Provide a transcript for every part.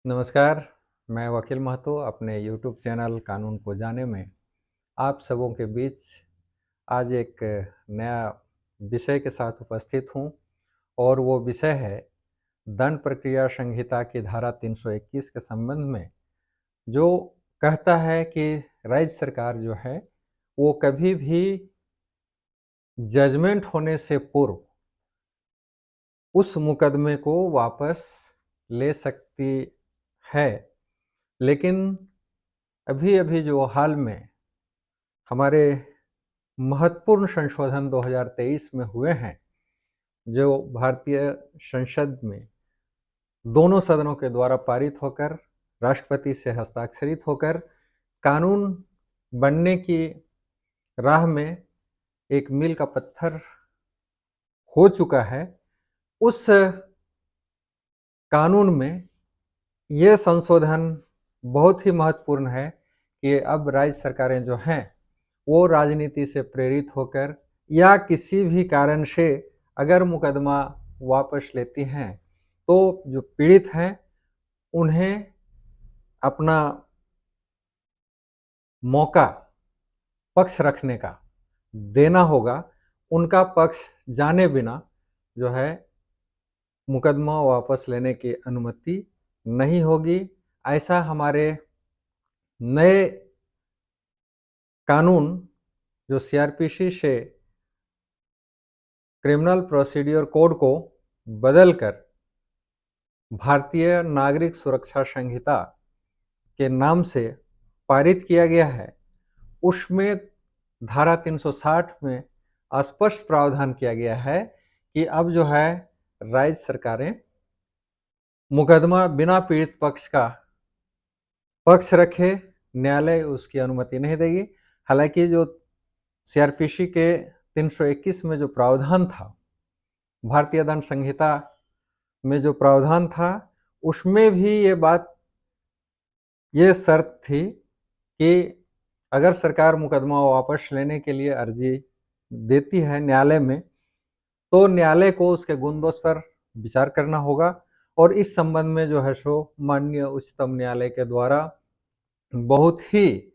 नमस्कार, मैं वकील महतो अपने यूट्यूब चैनल कानून को जाने में आप सबों के बीच आज एक नया विषय के साथ उपस्थित हूँ और वो विषय है दंड प्रक्रिया संहिता की धारा 321 के संबंध में, जो कहता है कि राज्य सरकार जो है वो कभी भी जजमेंट होने से पूर्व उस मुकदमे को वापस ले सकती है। लेकिन अभी-अभी जो हाल में हमारे महत्वपूर्ण संशोधन 2023 में हुए हैं, जो भारतीय संसद में दोनों सदनों के द्वारा पारित होकर राष्ट्रपति से हस्ताक्षरित होकर कानून बनने की राह में एक मील का पत्थर हो चुका है। उस कानून में ये संशोधन बहुत ही महत्वपूर्ण है कि अब राज्य सरकारें जो हैं वो राजनीति से प्रेरित होकर या किसी भी कारण से अगर मुकदमा वापस लेती हैं तो जो पीड़ित हैं उन्हें अपना मौका पक्ष रखने का देना होगा। उनका पक्ष जाने बिना जो है मुकदमा वापस लेने की अनुमति नहीं होगी। ऐसा हमारे नए कानून जो सीआरपीसी से क्रिमिनल प्रोसीड्यूर कोड को बदलकर भारतीय नागरिक सुरक्षा संहिता के नाम से पारित किया गया है, उसमें धारा 360 में स्पष्ट प्रावधान किया गया है कि अब जो है राज्य सरकारें मुकदमा बिना पीड़ित पक्ष का पक्ष रखे न्यायालय उसकी अनुमति नहीं देगी। हालांकि जो सीआरपीसी के 321 में जो प्रावधान था, भारतीय दंड संहिता में जो प्रावधान था, उसमें भी ये शर्त थी कि अगर सरकार मुकदमा वापस लेने के लिए अर्जी देती है न्यायालय में, तो न्यायालय को उसके गुण दोष पर विचार करना होगा और इस संबंध में जो है सो माननीय उच्चतम न्यायालय के द्वारा बहुत ही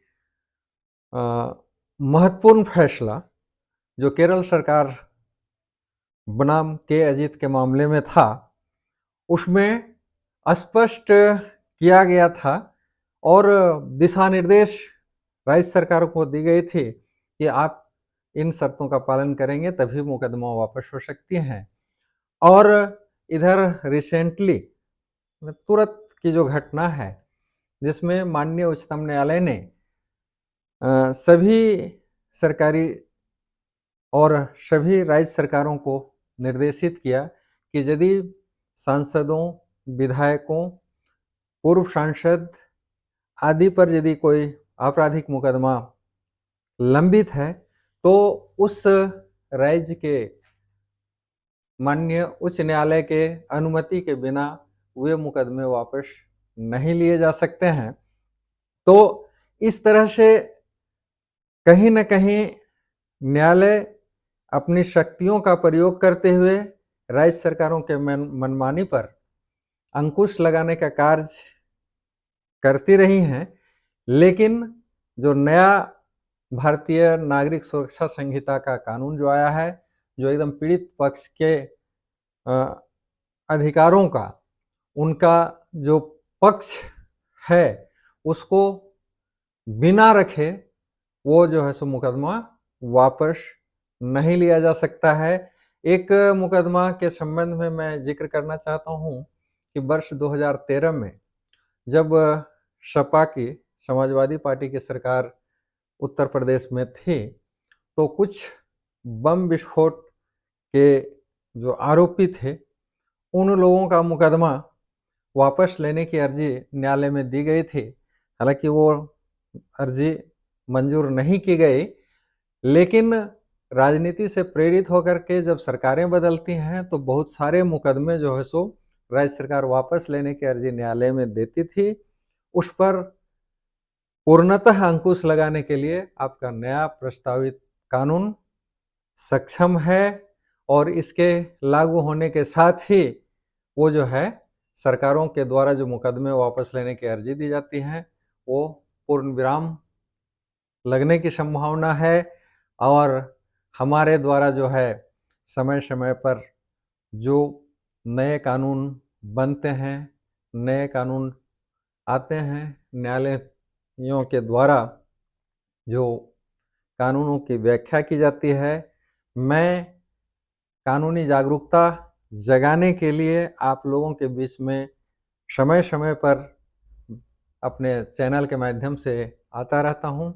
महत्वपूर्ण फैसला जो केरल सरकार बनाम के अजीत के मामले में था, उसमें स्पष्ट किया गया था और दिशा निर्देश राज्य सरकार को दी गई थी कि आप इन शर्तों का पालन करेंगे तभी मुकदमा वापस हो सकती हैं। और इधर रिसेंटली तुरंत की जो घटना है जिसमें माननीय उच्चतम न्यायालय ने सभी सरकारी और सभी राज्य सरकारों को निर्देशित किया कि यदि सांसदों, विधायकों, पूर्व सांसद आदि पर यदि कोई आपराधिक मुकदमा लंबित है तो उस राज्य के माननीय उच्च न्यायालय के अनुमति के बिना वे मुकदमे वापस नहीं लिए जा सकते हैं। तो इस तरह से कहीं न कहीं न्यायालय अपनी शक्तियों का प्रयोग करते हुए राज्य सरकारों के मनमानी पर अंकुश लगाने का कार्य करती रही हैं। लेकिन जो नया भारतीय नागरिक सुरक्षा संहिता का कानून जो आया है, जो एकदम पीड़ित पक्ष के अधिकारों का, उनका जो पक्ष है उसको बिना रखे वो जो है सो मुकदमा वापस नहीं लिया जा सकता है। एक मुकदमा के संबंध में मैं जिक्र करना चाहता हूँ कि वर्ष 2013 में जब सपा की, समाजवादी पार्टी की सरकार उत्तर प्रदेश में थी, तो कुछ बम विस्फोट के जो आरोपी थे उन लोगों का मुकदमा वापस लेने की अर्जी न्यायालय में दी गई थी। हालांकि वो अर्जी मंजूर नहीं की गई, लेकिन राजनीति से प्रेरित होकर के जब सरकारें बदलती हैं तो बहुत सारे मुकदमे जो है सो राज्य सरकार वापस लेने की अर्जी न्यायालय में देती थी। उस पर पूर्णतः अंकुश लगाने के लिए आपका नया प्रस्तावित कानून सक्षम है और इसके लागू होने के साथ ही वो जो है सरकारों के द्वारा जो मुकदमे वापस लेने की अर्जी दी जाती है वो पूर्ण विराम लगने की संभावना है, और हमारे द्वारा जो है समय समय पर जो नए कानून बनते हैं, नए कानून आते हैं, न्यायालयों के द्वारा जो कानूनों की व्याख्या की जाती है, मैं कानूनी जागरूकता जगाने के लिए आप लोगों के बीच में समय समय पर अपने चैनल के माध्यम से आता रहता हूं।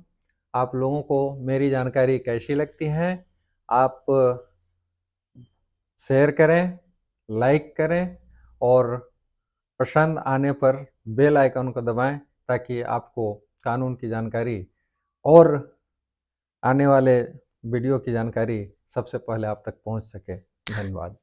आप लोगों को मेरी जानकारी कैसी लगती है, आप शेयर करें, लाइक करें, और पसंद आने पर बेल आइकन को दबाएं ताकि आपको कानून की जानकारी और आने वाले वीडियो की जानकारी सबसे पहले आप तक पहुंच सके। धन्यवाद।